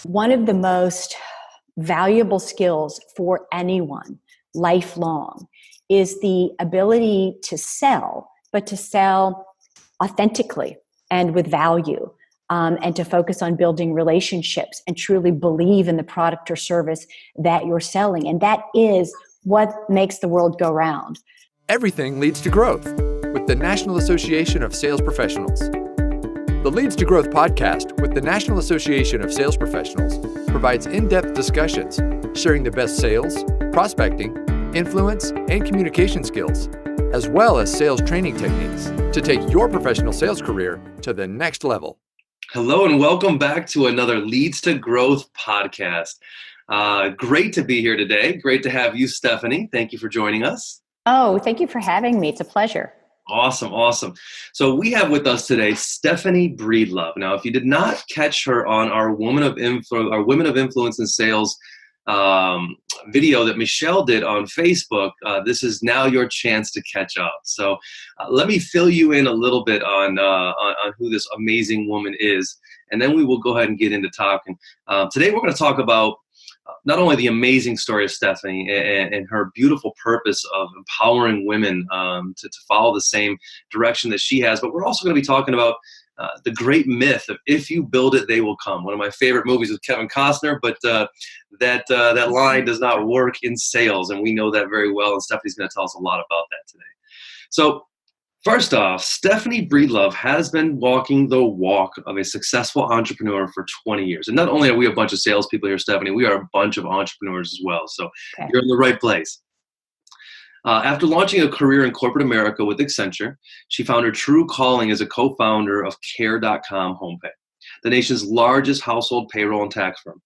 One of the most valuable skills for anyone, lifelong, is the ability to sell, but to sell authentically and with value, and to focus on building relationships and truly believe in the product or service that you're selling. And that is what makes the world go round. Everything leads to growth with the National Association of Sales Professionals. The Leads to Growth podcast with the National Association of Sales Professionals provides in-depth discussions sharing the best sales, prospecting, influence, and communication skills, as well as sales training techniques to take your professional sales career to the next level. Hello and welcome back to another Leads to Growth podcast. Great to be here today. Great to have you, Stephanie. Thank you for joining us. Oh, thank you for having me. It's a pleasure. Awesome. So we have with us today Stephanie Breedlove. Now, if you did not catch her on our Women of Influence in Sales video that Michelle did on Facebook, this is now your chance to catch up. So let me fill you in a little bit on who this amazing woman is, and then we will go ahead and get into talking. Today we're going to talk about not only the amazing story of Stephanie and her beautiful purpose of empowering women to follow the same direction that she has, but we're also going to be talking about the great myth of if you build it, they will come. One of my favorite movies with Kevin Costner, but that line does not work in sales, and we know that very well, and Stephanie's going to tell us a lot about that today. So first off, Stephanie Breedlove has been walking the walk of a successful entrepreneur for 20 years. And not only are we a bunch of salespeople here, Stephanie, we are a bunch of entrepreneurs as well. So You're in the right place. After launching a career in corporate America with Accenture, she found her true calling as a co-founder of Care.com HomePay, the nation's largest household payroll and tax firm.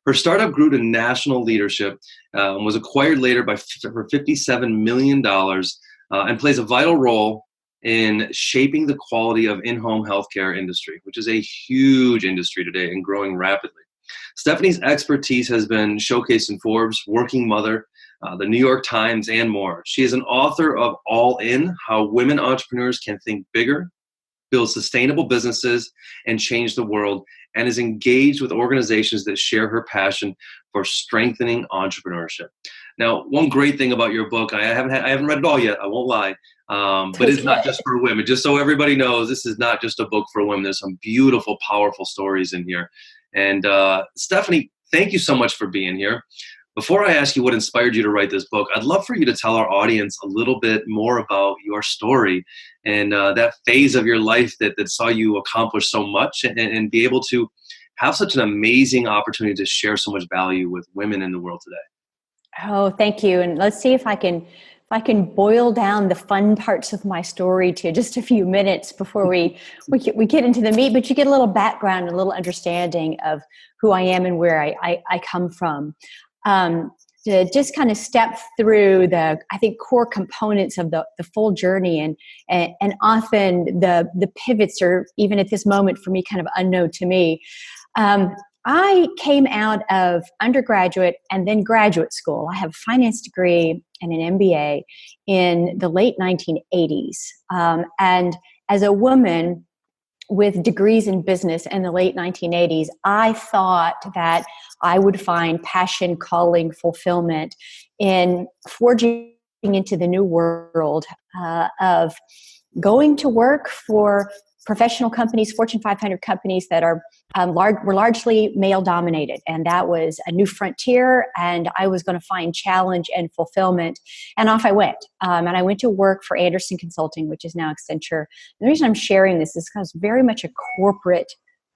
Her startup grew to national leadership and was acquired later for $57 million and plays a vital role in shaping the quality of in-home healthcare industry, which is a huge industry today and growing rapidly. Stephanie's expertise has been showcased in Forbes, Working Mother, the New York Times, and more. She is an author of All In, How Women Entrepreneurs Can Think Bigger, Build Sustainable Businesses, and Change the World, and is engaged with organizations that share her passion for strengthening entrepreneurship. Now, one great thing about your book, I haven't read it all yet, I won't lie, but it's not just for women. Just so everybody knows, this is not just a book for women. There's some beautiful, powerful stories in here. And Stephanie, thank you so much for being here. Before I ask you what inspired you to write this book, I'd love for you to tell our audience a little bit more about your story and that phase of your life that saw you accomplish so much and be able to have such an amazing opportunity to share so much value with women in the world today. Oh, thank you. And let's see if I can boil down the fun parts of my story to just a few minutes before we get into the meat, but you get a little background and a little understanding of who I am and where I come from. To just kind of step through the, I think, core components of the full journey, and often the pivots are, even at this moment for me, kind of unknown to me. I came out of undergraduate and then graduate school. I have a finance degree and an MBA in the late 1980s. And as a woman with degrees in business in the late 1980s, I thought that I would find passion, calling, fulfillment in forging into the new world of going to work for professional companies, Fortune 500 companies that were largely male-dominated. And that was a new frontier, and I was going to find challenge and fulfillment. And off I went. And I went to work for Andersen Consulting, which is now Accenture. And the reason I'm sharing this is because I was very much a corporate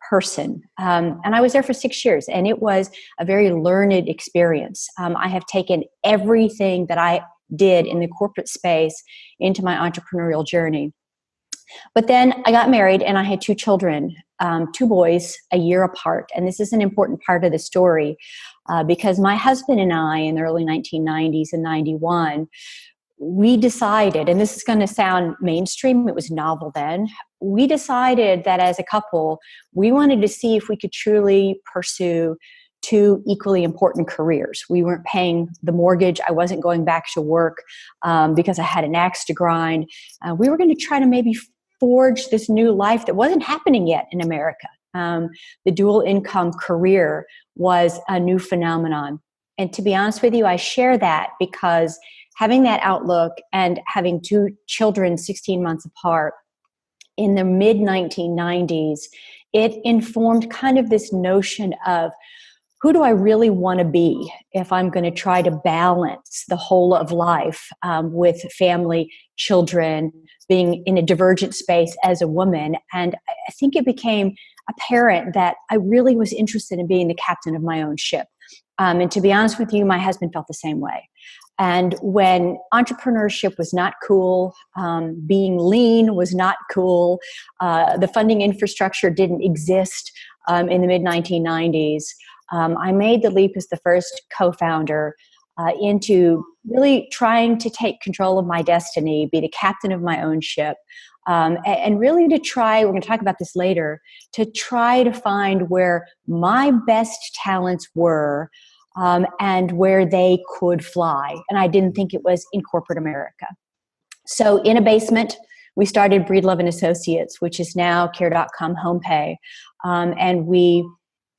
person. And I was there for 6 years, and it was a very learned experience. I have taken everything that I did in the corporate space into my entrepreneurial journey. But then I got married and I had 2 children, 2 boys, a year apart. And this is an important part of the story because my husband and I, in the early 1990s and 91, we decided, and this is going to sound mainstream, it was novel then, we decided that as a couple, we wanted to see if we could truly pursue 2 equally important careers. We weren't paying the mortgage. I wasn't going back to work because I had an axe to grind. We were going to try to maybe forge this new life that wasn't happening yet in America. The dual income career was a new phenomenon. And to be honest with you, I share that because having that outlook and having two children 16 months apart in the mid 1990s, it informed kind of this notion of who do I really want to be if I'm going to try to balance the whole of life with family, children, being in a divergent space as a woman. And I think it became apparent that I really was interested in being the captain of my own ship. And to be honest with you, my husband felt the same way. And when entrepreneurship was not cool, being lean was not cool, the funding infrastructure didn't exist in the mid 1990s, I made the leap as the first co-founder into really trying to take control of my destiny, be the captain of my own ship, and really to try, we're going to talk about this later, to try to find where my best talents were and where they could fly. And I didn't think it was in corporate America. So in a basement, we started Breedlove and Associates, which is now Care.com HomePay. And we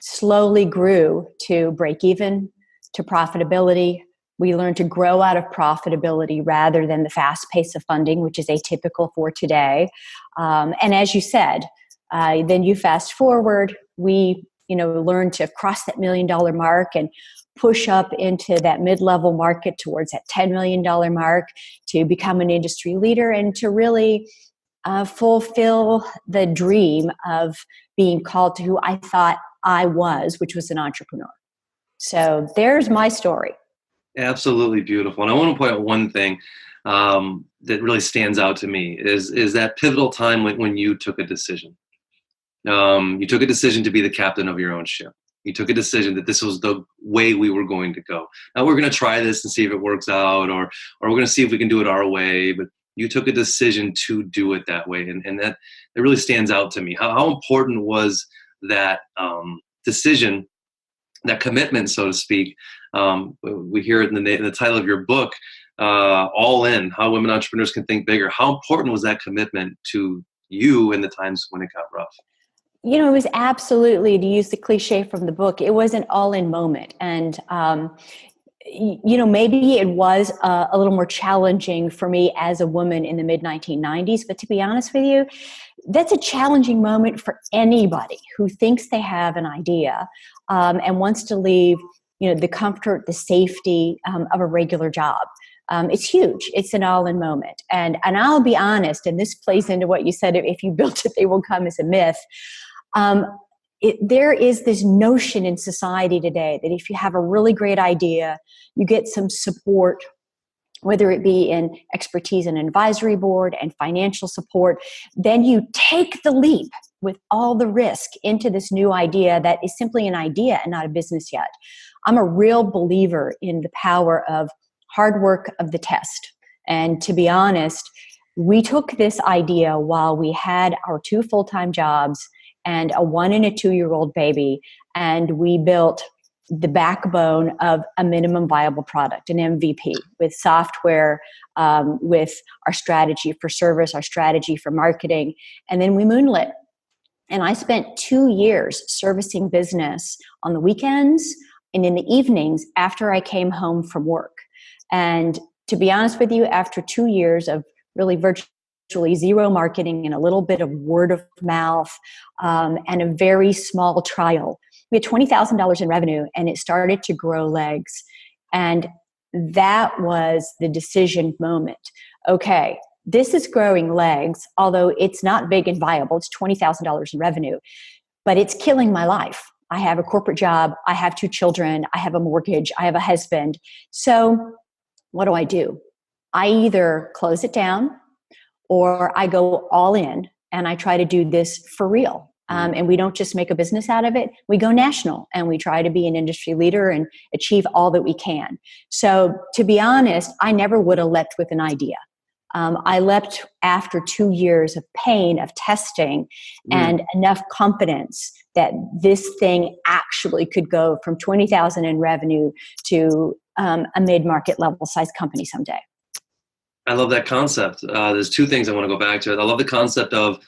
slowly grew to break even, to profitability. We learned to grow out of profitability rather than the fast pace of funding, which is atypical for today. And as you said, then you fast forward, we learned to cross that $1 million mark and push up into that mid-level market towards that $10 million mark to become an industry leader and to really fulfill the dream of being called to who I thought I was, which was an entrepreneur. So there's my story. Absolutely beautiful. And I want to point out one thing that really stands out to me is that pivotal time when you took a decision. You took a decision to be the captain of your own ship. You took a decision that this was the way we were going to go. Now we're going to try this and see if it works out, or we're going to see if we can do it our way. But you took a decision to do it that way. And that really stands out to me. How important was that decision, that commitment, so to speak? We hear it in the title of your book, All In, How Women Entrepreneurs Can Think Bigger. How important was that commitment to you in the times when it got rough? It was absolutely, to use the cliche from the book, it was an all-in moment. And, maybe it was a little more challenging for me as a woman in the mid-1990s. But to be honest with you, that's a challenging moment for anybody who thinks they have an idea and wants to leave, the comfort, the safety of a regular job. It's huge. It's an all-in moment. And I'll be honest, and this plays into what you said, if you built it, they will come as a myth. There is this notion in society today that if you have a really great idea, you get some support, whether it be in expertise and advisory board and financial support, then you take the leap with all the risk into this new idea that is simply an idea and not a business yet. I'm a real believer in the power of hard work of the test. And to be honest, we took this idea while we had our 2 full-time jobs and a 1 and a 2-year-old baby, and we built the backbone of a minimum viable product, an MVP, with software, with our strategy for service, our strategy for marketing, and then we moonlit. And I spent 2 years servicing business on the weekends and in the evenings after I came home from work. And to be honest with you, after 2 years of really virtually zero marketing and a little bit of word of mouth and a very small trial, we had $20,000 in revenue and it started to grow legs. And that was the decision moment. Okay, this is growing legs, although it's not big and viable. It's $20,000 in revenue, but it's killing my life. I have a corporate job. I have 2 children. I have a mortgage. I have a husband. So what do? I either close it down or I go all in and I try to do this for real. And we don't just make a business out of it. We go national and we try to be an industry leader and achieve all that we can. So to be honest, I never would have leapt with an idea. I leapt after 2 years of pain, of testing, and enough confidence that this thing actually could go from 20,000 in revenue to a mid-market level size company someday. I love that concept. There's 2 things I want to go back to. I love the concept of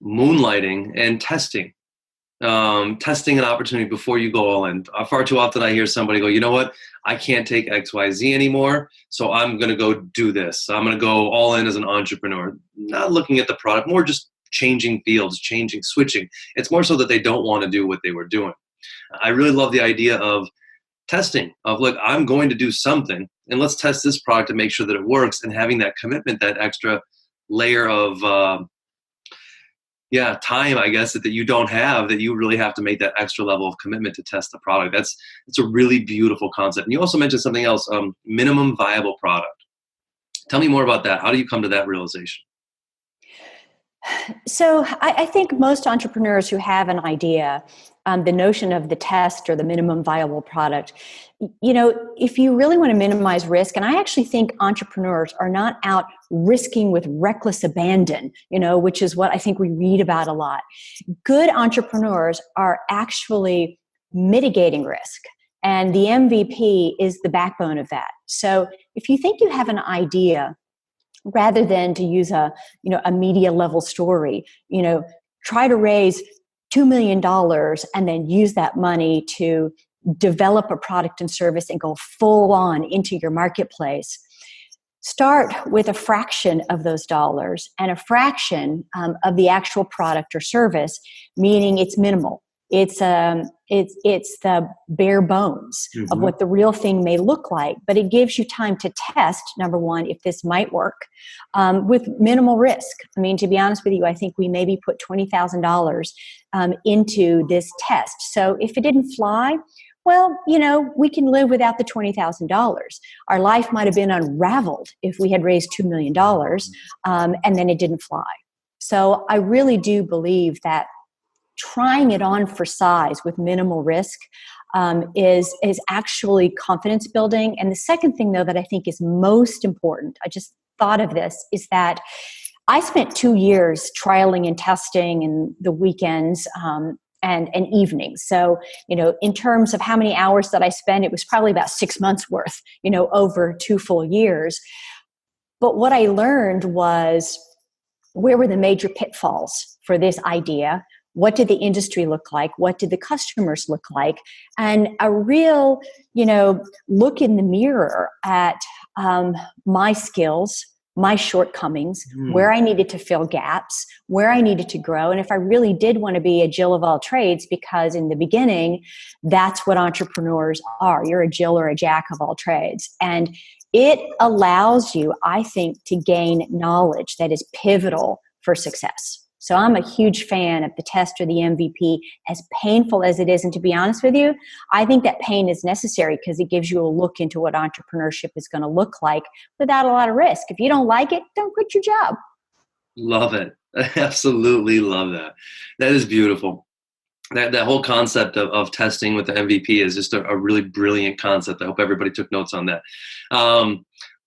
moonlighting and testing an opportunity before you go all in. Far too often I hear somebody go, you know what, I can't take XYZ anymore, so I'm going to go do this. I'm going to go all in as an entrepreneur. Not looking at the product, more just changing fields, switching. It's more so that they don't want to do what they were doing. I really love the idea of testing, of look, I'm going to do something, and let's test this product to make sure that it works, and having that commitment, that extra layer of time, I guess, that you don't have, that you really have to make that extra level of commitment to test the product. It's a really beautiful concept. And you also mentioned something else, minimum viable product. Tell me more about that. How do you come to that realization? So I think most entrepreneurs who have an idea, the notion of the test or the minimum viable product, if you really want to minimize risk, and I actually think entrepreneurs are not out risking with reckless abandon, which is what I think we read about a lot. Good entrepreneurs are actually mitigating risk. And the MVP is the backbone of that. So if you think you have an idea, rather than to use a media level story, try to raise $2 million and then use that money to develop a product and service and go full on into your marketplace. Start with a fraction of those dollars and a fraction of the actual product or service, meaning it's minimal. It's the bare bones of what the real thing may look like, but it gives you time to test, number one, if this might work with minimal risk. I mean, to be honest with you, I think we maybe put $20,000 into this test. So if it didn't fly, well, we can live without the $20,000. Our life might have been unraveled if we had raised $2 million and then it didn't fly. So I really do believe that trying it on for size with minimal risk is actually confidence building. And the second thing, though, that I think is most important, I just thought of this, is that I spent 2 years trialing and testing in the weekends and evenings. So, in terms of how many hours that I spent, it was probably about 6 months worth, over 2 full years. But what I learned was, where were the major pitfalls for this idea? What did the industry look like? What did the customers look like? And a real, look in the mirror at my skills, my shortcomings, where I needed to fill gaps, where I needed to grow. And if I really did want to be a Jill of all trades, because in the beginning, that's what entrepreneurs are. You're a Jill or a Jack of all trades. And it allows you, I think, to gain knowledge that is pivotal for success. So I'm a huge fan of the test or the MVP, as painful as it is. And to be honest with you, I think that pain is necessary because it gives you a look into what entrepreneurship is going to look like without a lot of risk. If you don't like it, don't quit your job. Love it. I absolutely love that. That is beautiful. That whole concept of testing with the MVP is just a really brilliant concept. I hope everybody took notes on that.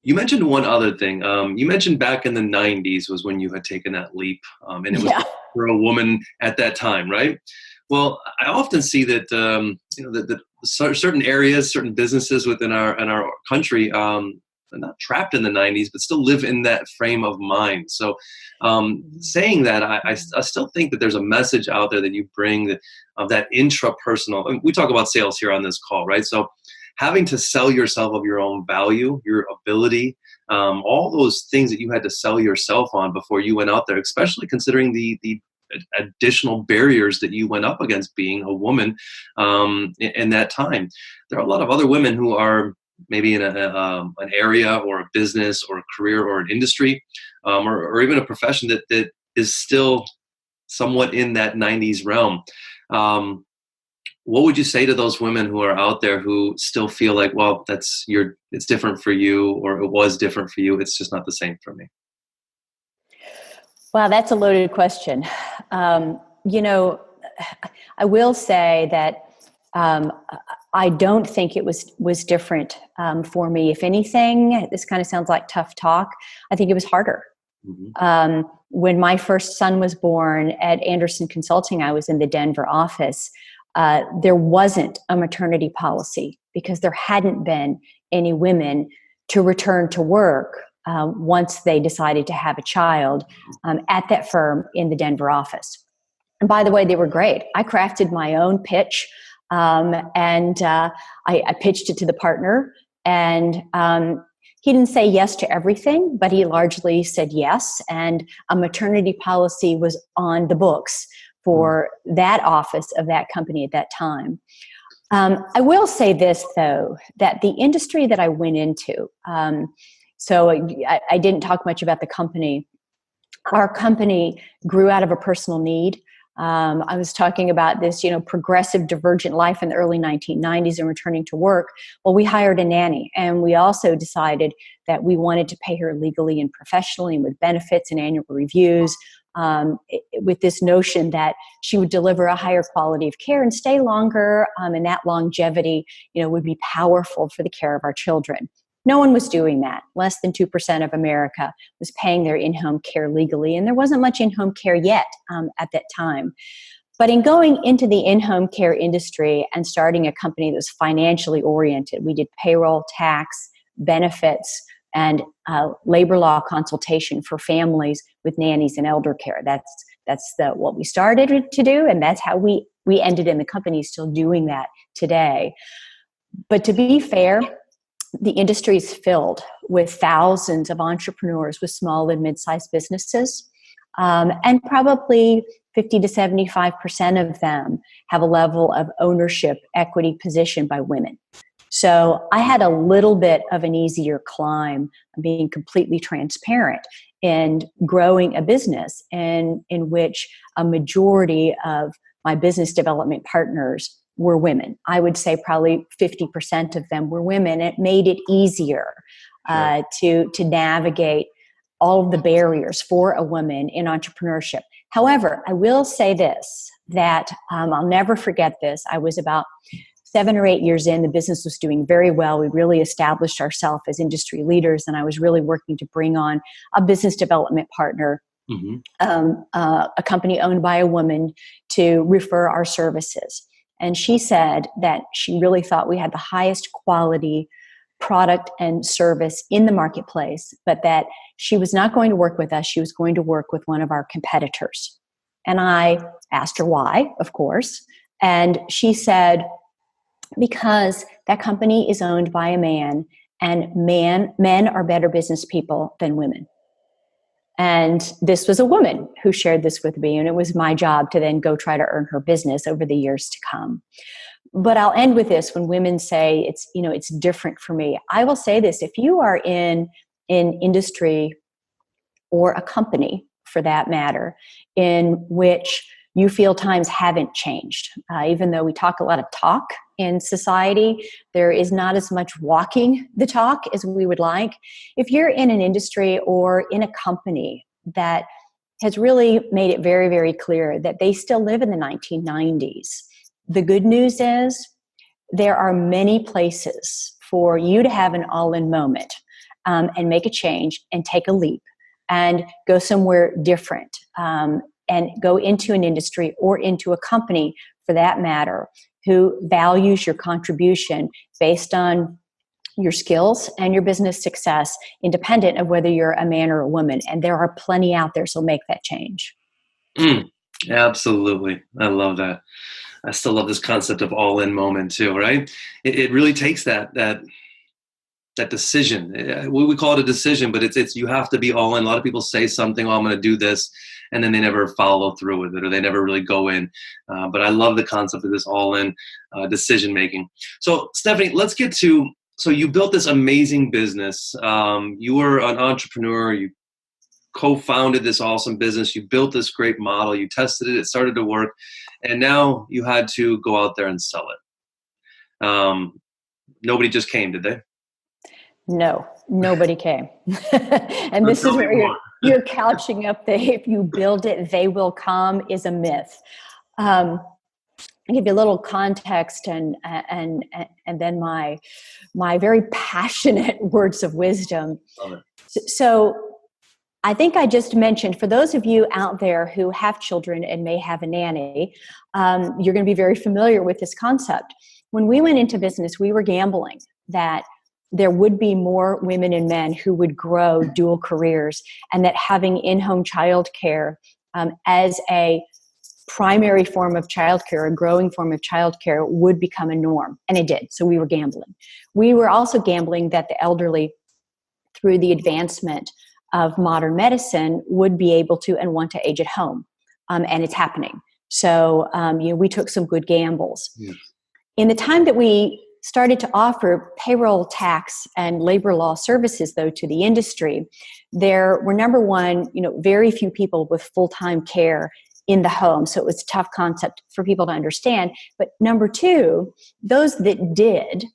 You mentioned one other thing. You mentioned back in the 90s was when you had taken that leap, and it was for a woman at that time, right? Well, I often see that that certain areas, certain businesses within our country, are not trapped in the 90s, but still live in that frame of mind. So, saying that, I still think that there's a message out there that you bring of that intrapersonal. I mean, we talk about sales here on this call, right? So, having to sell yourself of your own value, your ability, all those things that you had to sell yourself on before you went out there, especially considering the additional barriers that you went up against being a woman in that time. There are a lot of other women who are maybe in an area or a business or a career or an industry or even a profession that is still somewhat in that 90s realm. What would you say to those women who are out there who still feel like, well, it's different for you, or it was different for you, it's just not the same for me? Wow, that's a loaded question. I will say that I don't think it was different for me. If anything, this kind of sounds like tough talk. I think it was harder. Mm-hmm. When my first son was born at Anderson Consulting, I was in the Denver office. There wasn't a maternity policy because there hadn't been any women to return to work once they decided to have a child at that firm in the Denver office. And by the way, they were great. I crafted my own pitch, and I pitched it to the partner, and he didn't say yes to everything, but he largely said yes. And a maternity policy was on the books for that office of that company at that time. I will say this, though, that the industry that I went into, so I didn't talk much about the company. Our company grew out of a personal need. I was talking about this, progressive divergent life in the early 1990s and returning to work. Well, we hired a nanny, and we also decided that we wanted to pay her legally and professionally and with benefits and annual reviews, with this notion that she would deliver a higher quality of care and stay longer, and that longevity, would be powerful for the care of our children. No one was doing that. Less than 2% of America was paying their in-home care legally, and there wasn't much in-home care yet at that time. But in going into the in-home care industry and starting a company that was financially oriented, we did payroll, tax, benefits, and labor law consultation for families with nannies and elder care. That's what we started to do, and that's how we ended in the company, still doing that today. But to be fair, the industry is filled with thousands of entrepreneurs with small and mid-sized businesses, and probably 50 to 75% of them have a level of ownership equity position by women. So I had a little bit of an easier climb, being completely transparent, in growing a business in which a majority of my business development partners were women. I would say probably 50% of them were women. It made it easier to navigate all of the barriers for a woman in entrepreneurship. However, I will say this, that I'll never forget this. I was about 7 or 8 years in. The business was doing very well. We really established ourselves as industry leaders, and I was really working to bring on a business development partner, a company owned by a woman, to refer our services. And she said that she really thought we had the highest quality product and service in the marketplace, but that she was not going to work with us. She was going to work with one of our competitors. And I asked her why, of course. And she said, because that company is owned by a man, and men are better business people than women. And this was a woman who shared this with me, and it was my job to then go try to earn her business over the years to come. But I'll end with this. When women say it's different for me, I will say this: if you are in industry, or a company for that matter, in which you feel times haven't changed, even though we talk a lot of talk in society, there is not as much walking the talk as we would like. If you're in an industry or in a company that has really made it very, very clear that they still live in the 1990s, the good news is there are many places for you to have an all-in moment, and make a change and take a leap and go somewhere different, and go into an industry or into a company, for that matter, who values your contribution based on your skills and your business success, independent of whether you're a man or a woman. And there are plenty out there, so make that change. Absolutely. I love that. I still love this concept of all-in moment too, right? It really takes that decision. We call it a decision, but it's you have to be all in. A lot of people say something, I'm going to do this, and then they never follow through with it, or they never really go in. But I love the concept of this all-in decision making. So Stephanie, let's get to, so you built this amazing business. You were an entrepreneur. You co-founded this awesome business. You built this great model. You tested it. It started to work. And now you had to go out there and sell it. Nobody just came, did they? No, nobody came. And this is where you're couching up the "if you build it, they will come" is a myth. I'll give you a little context and then my very passionate words of wisdom. So I think I just mentioned, for those of you out there who have children and may have a nanny, you're going to be very familiar with this concept. When we went into business, we were gambling that there would be more women and men who would grow dual careers, and that having in-home childcare as a primary form of childcare, a growing form of childcare, would become a norm. And it did. So we were gambling. We were also gambling that the elderly, through the advancement of modern medicine, would be able to and want to age at home. And it's happening. So we took some good gambles. Yeah. In the time that we started to offer payroll tax and labor law services, though, to the industry, there were, number one, very few people with full-time care in the home. So it was a tough concept for people to understand. But number two, those that did,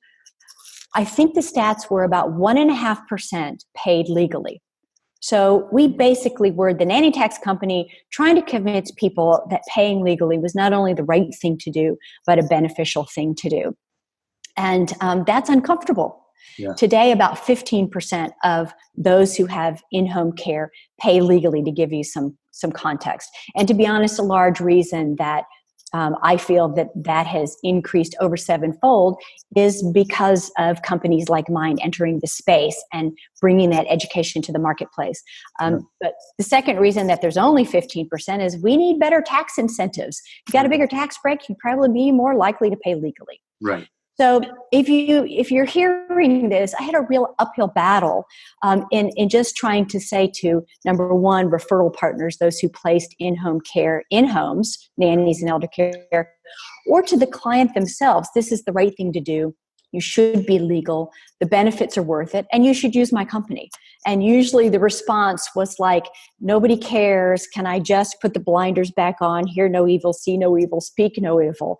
I think the stats were about 1.5% paid legally. So we basically were the nanny tax company trying to convince people that paying legally was not only the right thing to do, but a beneficial thing to do. And that's uncomfortable. Yeah. Today, about 15% of those who have in-home care pay legally, to give you some context. And to be honest, a large reason that I feel that has increased over sevenfold is because of companies like mine entering the space and bringing that education to the marketplace. But the second reason that there's only 15% is we need better tax incentives. If you got a bigger tax break, you'd probably be more likely to pay legally. Right. So if you're hearing this, I had a real uphill battle in just trying to say to, number one, referral partners, those who placed in-home care in homes, nannies and elder care, or to the client themselves, this is the right thing to do. You should be legal. The benefits are worth it. And you should use my company. And usually the response was like, nobody cares. Can I just put the blinders back on? Hear no evil, see no evil, speak no evil.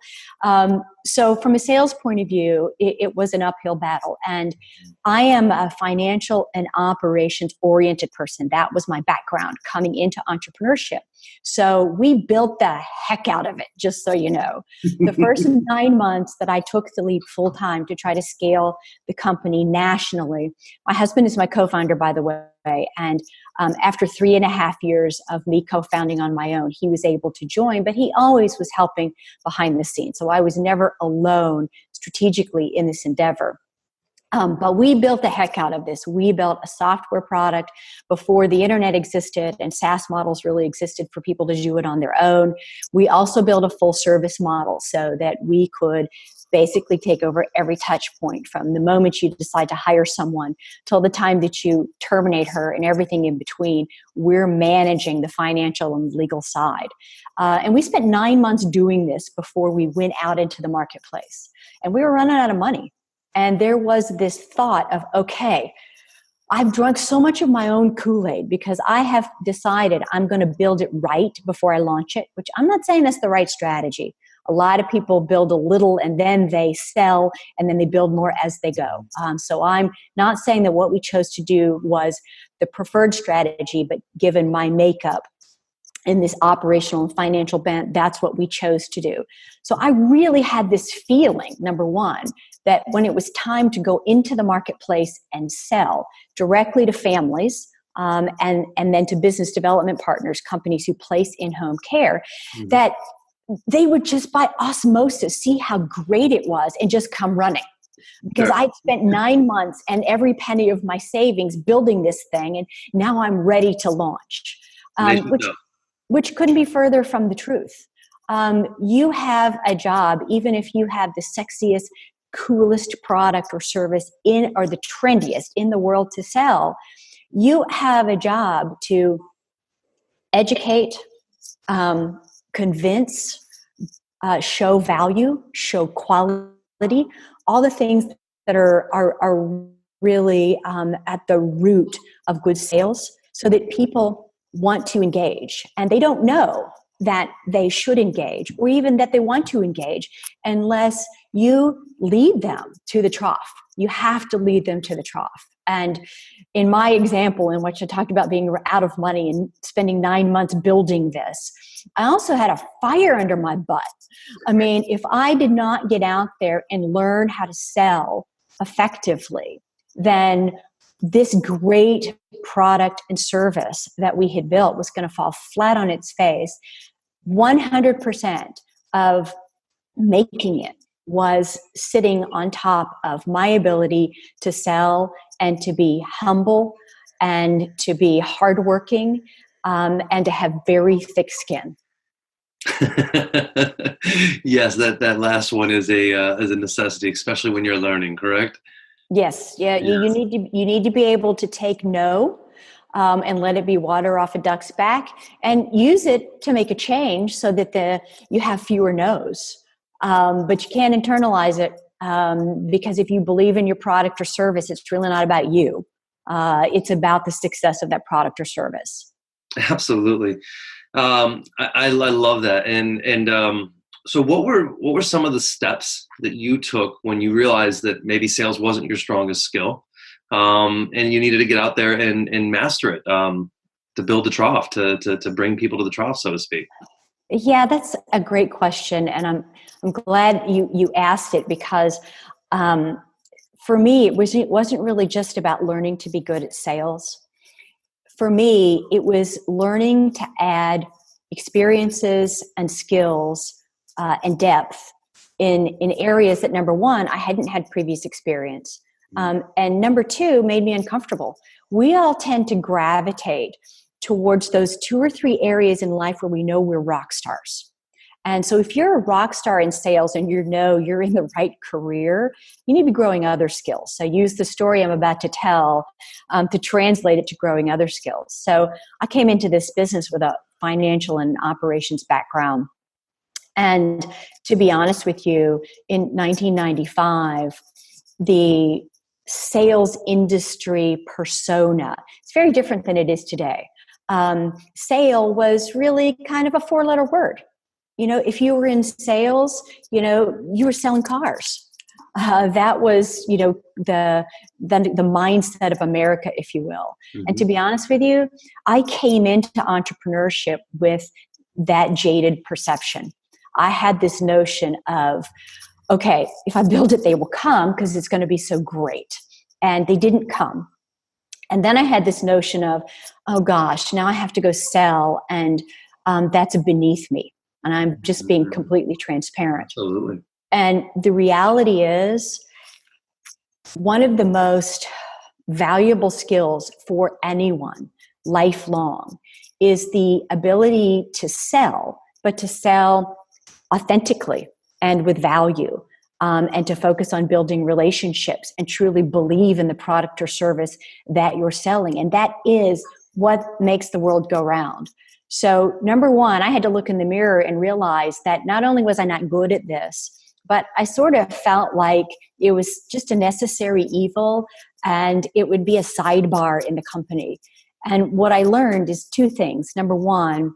So from a sales point of view, it was an uphill battle. And I am a financial and operations oriented person. That was my background coming into entrepreneurship. So we built the heck out of it, just so you know. The first 9 months that I took the leap full time to try to scale the company nationally, my husband is my co-founder, by the way, and after 3.5 years of me co-founding on my own, he was able to join, but he always was helping behind the scenes. So I was never alone strategically in this endeavor. But we built the heck out of this. We built a software product before the internet existed and SaaS models really existed for people to do it on their own. We also built a full service model so that we could basically take over every touch point from the moment you decide to hire someone till the time that you terminate her and everything in between. We're managing the financial and legal side. And we spent 9 months doing this before we went out into the marketplace. And we were running out of money. And there was this thought of, okay, I've drunk so much of my own Kool-Aid because I have decided I'm going to build it right before I launch it, which I'm not saying that's the right strategy. A lot of people build a little and then they sell and then they build more as they go. So I'm not saying that what we chose to do was the preferred strategy, but given my makeup in this operational and financial bent, that's what we chose to do. So I really had this feeling, number one, that when it was time to go into the marketplace and sell directly to families, and then to business development partners, companies who place in-home care, that they would just by osmosis see how great it was and just come running. Because I'd spent 9 months and every penny of my savings building this thing, and now I'm ready to launch, which couldn't be further from the truth. You have a job, even if you have the sexiest, coolest product or service or the trendiest in the world to sell, you have a job to educate, convince, show value, show quality, all the things that are really at the root of good sales, so that people want to engage. And they don't know that they should engage or even that they want to engage unless you lead them to the trough. You have to lead them to the trough. And in my example, in which I talked about being out of money and spending 9 months building this, I also had a fire under my butt. I mean, if I did not get out there and learn how to sell effectively, then this great product and service that we had built was going to fall flat on its face. 100% of making it was sitting on top of my ability to sell and to be humble and to be hardworking, and to have very thick skin. Yes, that last one is a necessity, especially when you're learning. Correct? Yes, yeah, you Yes. need to be able to take no, and let it be water off a duck's back, and use it to make a change so that you have fewer no's. But you can't internalize it, because if you believe in your product or service, it's really not about you. It's about the success of that product or service. Absolutely. I love that. And so what were some of the steps that you took when you realized that maybe sales wasn't your strongest skill, and you needed to get out there and master it, to build the trough, to bring people to the trough, so to speak? Yeah, that's a great question, and I'm glad you asked it, because for me it wasn't really just about learning to be good at sales. For me, it was learning to add experiences and skills, and depth in areas that, number one, I hadn't had previous experience, and number two, made me uncomfortable. We all tend to gravitate towards those two or three areas in life where we know we're rock stars. And so if you're a rock star in sales and you know you're in the right career, you need to be growing other skills. So use the story I'm about to tell, to translate it to growing other skills. So I came into this business with a financial and operations background. And to be honest with you, in 1995, the sales industry persona, it's very different than it is today. Sale was really kind of a four-letter word. If you were in sales, you were selling cars. That was, the mindset of America, if you will. Mm-hmm. And to be honest with you, I came into entrepreneurship with that jaded perception. I had this notion of, okay, if I build it, they will come because it's going to be so great. And they didn't come. And then I had this notion of, oh gosh, now I have to go sell, and that's beneath me. And I'm just being completely transparent. Absolutely. And the reality is, one of the most valuable skills for anyone, lifelong, is the ability to sell, but to sell authentically and with value, and to focus on building relationships and truly believe in the product or service that you're selling. And that is what makes the world go round. So number one, I had to look in the mirror and realize that not only was I not good at this, but I sort of felt like it was just a necessary evil, and it would be a sidebar in the company. And what I learned is two things. Number one,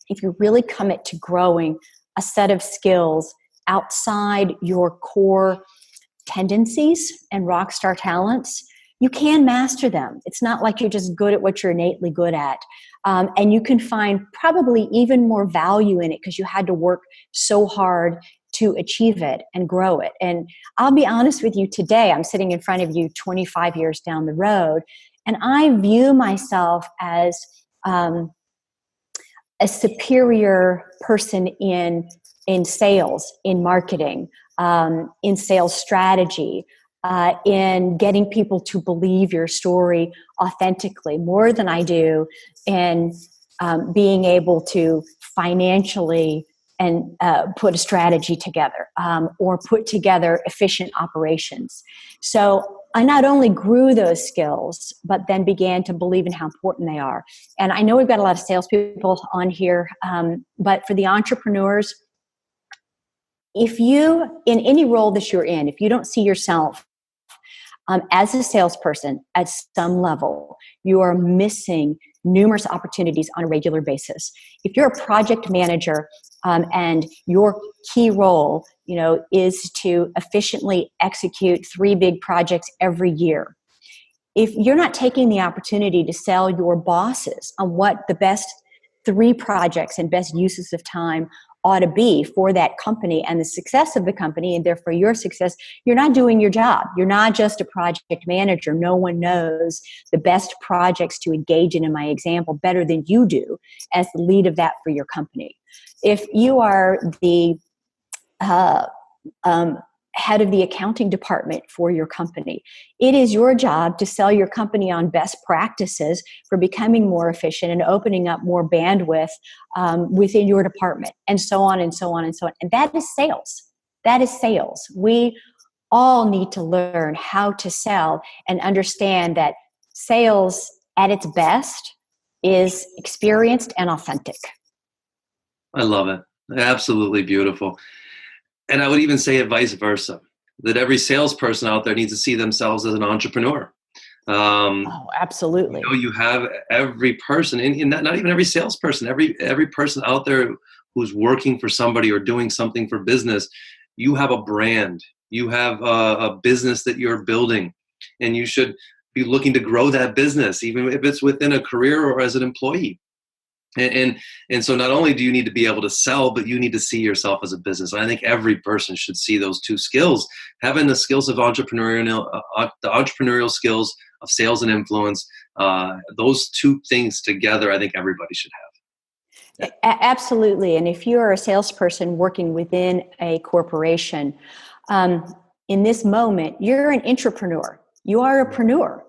if you really commit to growing a set of skills outside your core tendencies and rock star talents, you can master them. It's not like you're just good at what you're innately good at. And you can find probably even more value in it because you had to work so hard to achieve it and grow it. And I'll be honest with you, today I'm sitting in front of you 25 years down the road, and I view myself as a superior person in sales, in marketing, in sales strategy, in getting people to believe your story authentically, more than I do in being able to financially and put a strategy together, or put together efficient operations. So I not only grew those skills, but then began to believe in how important they are. And I know we've got a lot of salespeople on here, but for the entrepreneurs, if you, in any role that you're in, if you don't see yourself as a salesperson at some level, you are missing numerous opportunities on a regular basis. If you're a project manager, and your key role, is to efficiently execute 3 big projects every year, if you're not taking the opportunity to sell your bosses on what the best 3 projects and best uses of time ought to be for that company and the success of the company, and therefore your success, you're not doing your job. You're not just a project manager. No one knows the best projects to engage in my example, better than you do as the lead of that for your company. If you are the head of the accounting department for your company. It is your job to sell your company on best practices for becoming more efficient and opening up more bandwidth within your department, and so on and so on and so on. And that is sales. That is sales. We all need to learn how to sell and understand that sales at its best is experienced and authentic. I love it. Absolutely beautiful. And I would even say it vice versa, that every salesperson out there needs to see themselves as an entrepreneur. Absolutely. You have every person, and not even every salesperson, every person out there who's working for somebody or doing something for business. You have a brand. You have a business that you're building, and you should be looking to grow that business, even if it's within a career or as an employee. And so not only do you need to be able to sell, but you need to see yourself as a business. And I think every person should see those two skills, having the skills of the entrepreneurial skills of sales and influence. Those two things together, I think everybody should have. Absolutely. And if you're a salesperson working within a corporation, in this moment, you're an intrapreneur. You are a preneur.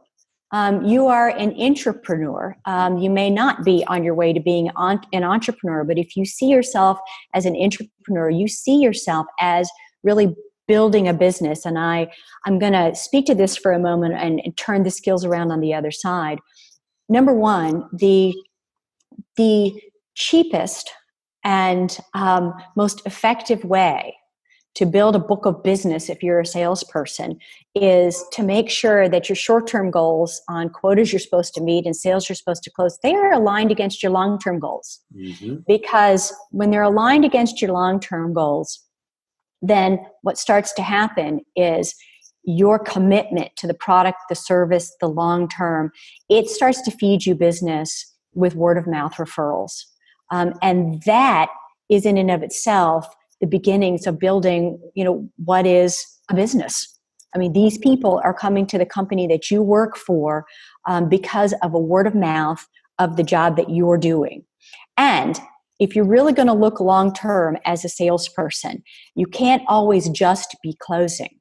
You are an intrapreneur. You may not be on your way to being an entrepreneur, but if you see yourself as an intrapreneur, you see yourself as really building a business. And I'm going to speak to this for a moment and turn the skills around on the other side. Number one, the cheapest and most effective way to build a book of business, if you're a salesperson, is to make sure that your short-term goals on quotas you're supposed to meet and sales you're supposed to close, they are aligned against your long-term goals. Mm-hmm. Because when they're aligned against your long-term goals, then what starts to happen is your commitment to the product, the service, the long-term, it starts to feed you business with word-of-mouth referrals. And that is in and of itself the beginnings of building, what is a business. I mean, these people are coming to the company that you work for because of a word of mouth of the job that you're doing. And if you're really going to look long-term as a salesperson, you can't always just be closing.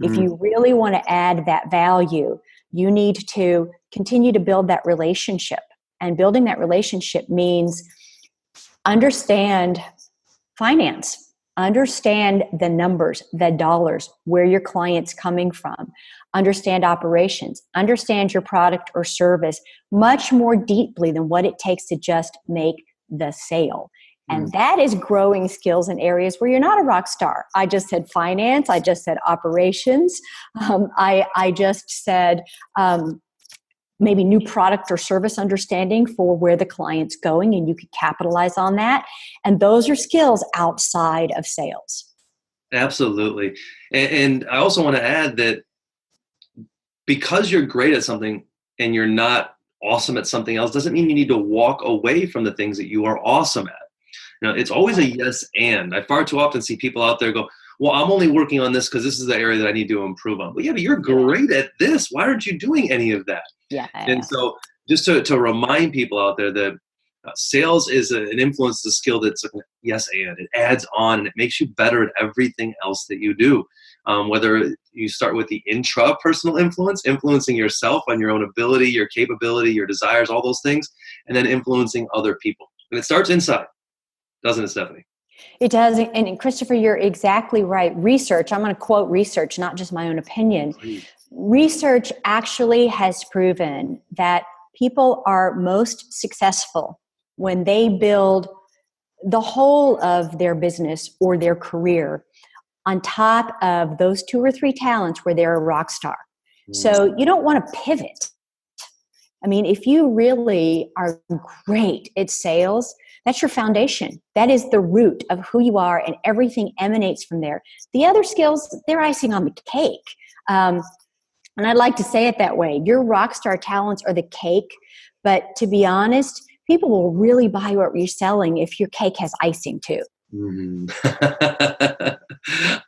If you really want to add that value, you need to continue to build that relationship. And building that relationship means understand finance. Understand the numbers, the dollars, where your client's coming from. Understand operations. Understand your product or service much more deeply than what it takes to just make the sale. And that is growing skills in areas where you're not a rock star. I just said finance. I just said operations. I just said maybe new product or service understanding for where the client's going, and you could capitalize on that. And those are skills outside of sales. Absolutely. And I also want to add that because you're great at something and you're not awesome at something else, doesn't mean you need to walk away from the things that you are awesome at. It's always a yes and. I far too often see people out there go, well, I'm only working on this because this is the area that I need to improve on. Well, yeah, but you're great at this. Why aren't you doing any of that? Yeah. And so just to remind people out there that sales is an influence, a skill that's yes and. It adds on and it makes you better at everything else that you do. Whether you start with the intrapersonal influence, influencing yourself on your own ability, your capability, your desires, all those things, and then influencing other people. And it starts inside, doesn't it, Stephanie? It does. And Christopher, you're exactly right. Research, I'm going to quote research, not just my own opinion. Please. Research actually has proven that people are most successful when they build the whole of their business or their career on top of those 2 or 3 talents where they're a rock star. So you don't want to pivot. I mean, if you really are great at sales, that's your foundation. That is the root of who you are, and everything emanates from there. The other skills, they're icing on the cake. And I'd like to say it that way. Your rock star talents are the cake, but to be honest, people will really buy what you're selling if your cake has icing too. Mm-hmm.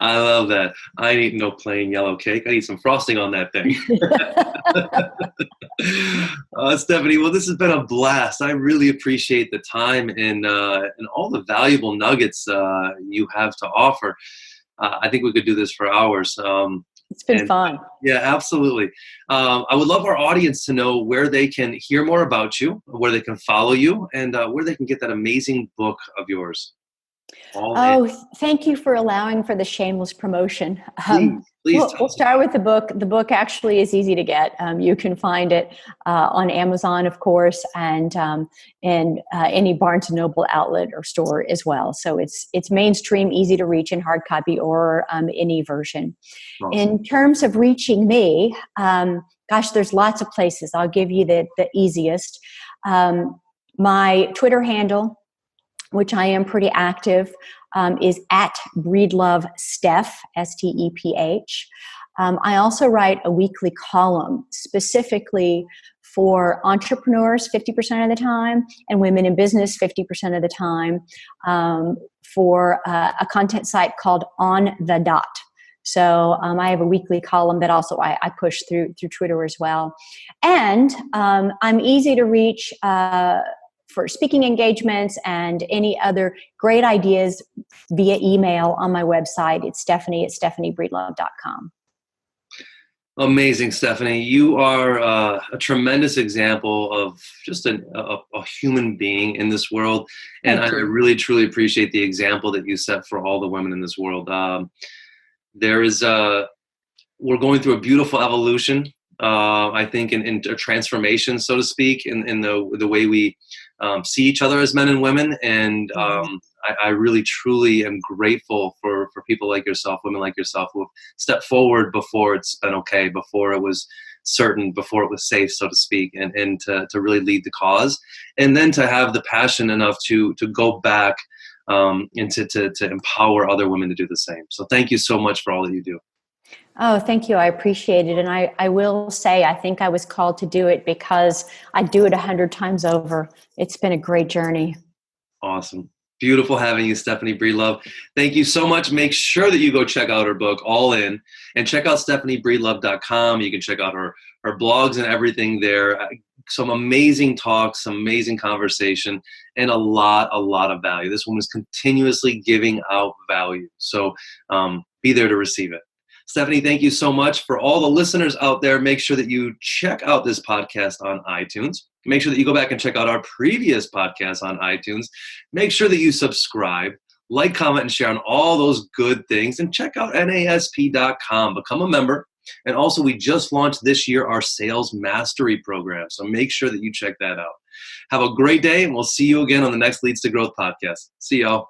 I love that. I need no plain yellow cake. I need some frosting on that thing. Stephanie, well, this has been a blast. I really appreciate the time and all the valuable nuggets you have to offer. I think we could do this for hours. It's been fun. Yeah, absolutely. I would love our audience to know where they can hear more about you, where they can follow you, and where they can get that amazing book of yours. Thank you for allowing for the shameless promotion. Please we'll start with the book. The book actually is easy to get. You can find it on Amazon, of course, and any Barnes and Noble outlet or store as well. So it's mainstream, easy to reach in hard copy or any version. Awesome. In terms of reaching me, there's lots of places. I'll give you the easiest. My Twitter handle, which I am pretty active, is at BreedloveSteph, STEPH. I also write a weekly column specifically for entrepreneurs 50% of the time and women in business 50% of the time for a content site called On the Dot. So I have a weekly column that also I push through Twitter as well. And I'm easy to reach for speaking engagements and any other great ideas via email on my website. It's Stephanie at stephaniebreedlove.com. Amazing, Stephanie. You are a tremendous example of just a human being in this world. And I really, truly appreciate the example that you set for all the women in this world. We're going through a beautiful evolution. I think in a transformation, so to speak, in the way we see each other as men and women. And I really, truly am grateful for people like yourself, women like yourself, who have stepped forward before it's been okay, before it was certain, before it was safe, so to speak, and to really lead the cause. And then to have the passion enough to go back and to empower other women to do the same. So thank you so much for all that you do. Oh, thank you. I appreciate it. And I will say, I think I was called to do it because I do it 100 times over. It's been a great journey. Awesome. Beautiful having you, Stephanie Breedlove. Thank you so much. Make sure that you go check out her book, All In, and check out stephaniebreedlove.com. You can check out her blogs and everything there. Some amazing talks, some amazing conversation, and a lot of value. This woman is continuously giving out value. So be there to receive it. Stephanie, thank you so much. For all the listeners out there, make sure that you check out this podcast on iTunes. Make sure that you go back and check out our previous podcasts on iTunes. Make sure that you subscribe, like, comment, and share on all those good things. And check out NASP.com. Become a member. And also, we just launched this year our Sales Mastery program. So make sure that you check that out. Have a great day, and we'll see you again on the next Leads to Growth podcast. See y'all.